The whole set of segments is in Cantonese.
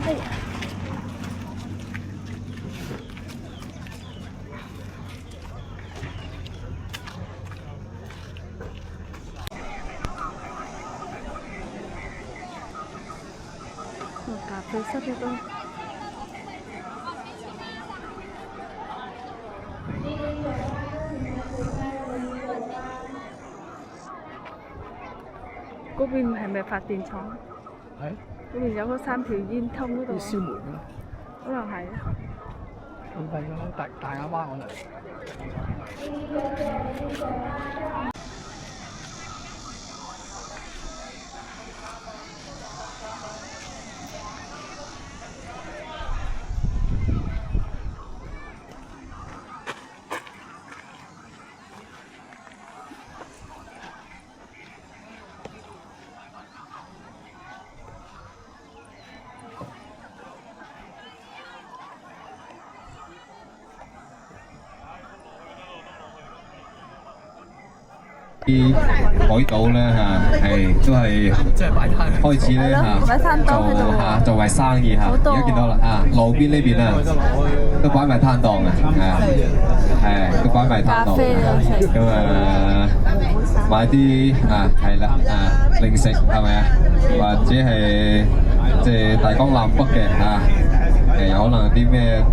哎呀！咖啡室呢都。嗰邊係咪發電廠？係。嗰邊有嗰3條煙通嗰度。啲燒煤㗎啦。可能係啊。好細㗎啦，大亞灣可能。啲海島咧都係開始咧做為生意而家見到啦路邊呢邊都擺埋攤檔都擺埋攤檔咁買啲係啦零食係咪或者係即係大江南北嘅有可能啲咩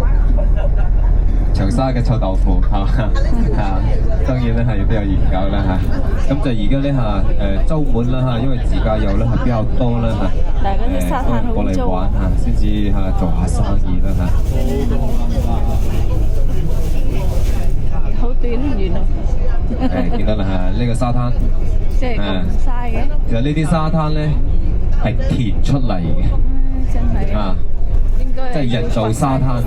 長沙嘅臭豆腐當然咧都有研究啦咁就而家咧週末啦因為自駕遊咧比較多啦但係嗰啲沙灘好過嚟玩先至做下生意啦好短原來。見到啦呢個沙灘，即係咁嘥嘅。其實呢啲沙灘咧係填出嚟嘅，真係應該即係人造沙灘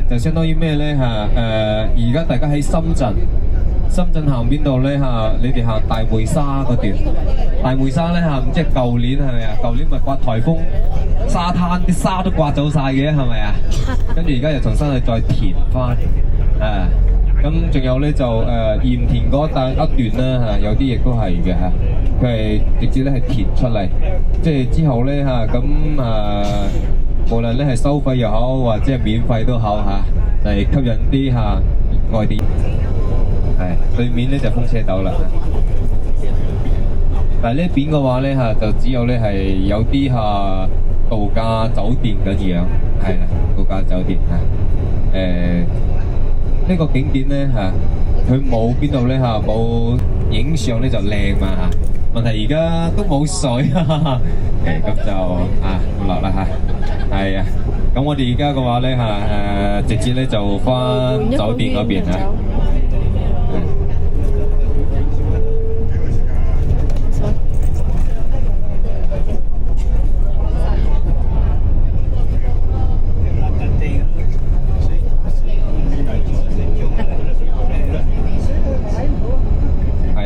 就相當於咩咧而家大家喺深圳行邊度咧你哋行大梅沙嗰段，大梅沙咧唔知係舊年係咪舊年咪刮颱風，沙灘啲沙都刮走晒嘅係咪跟住而家又重新去再填翻咁仲有咧就鹽田嗰一段啦有啲亦都係嘅佢係直接咧係填出嚟，即係之後咧無論咧係收費又好，或者係免費都好嚟吸引啲外地。對面咧就風車島啦。但係呢邊嘅話咧就只有咧係有啲度假酒店咁樣，係啦，度假酒店呢個景點咧佢冇邊度咧冇影相咧就靚嘛問題而家都冇水咁就落啦係咁我哋而家嘅話咧直接咧就返酒店嗰邊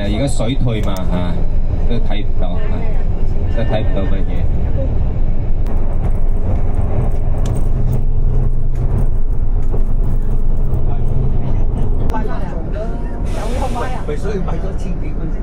而家水退嘛都睇唔到都睇唔到乜嘢。所以買咗千幾蚊先。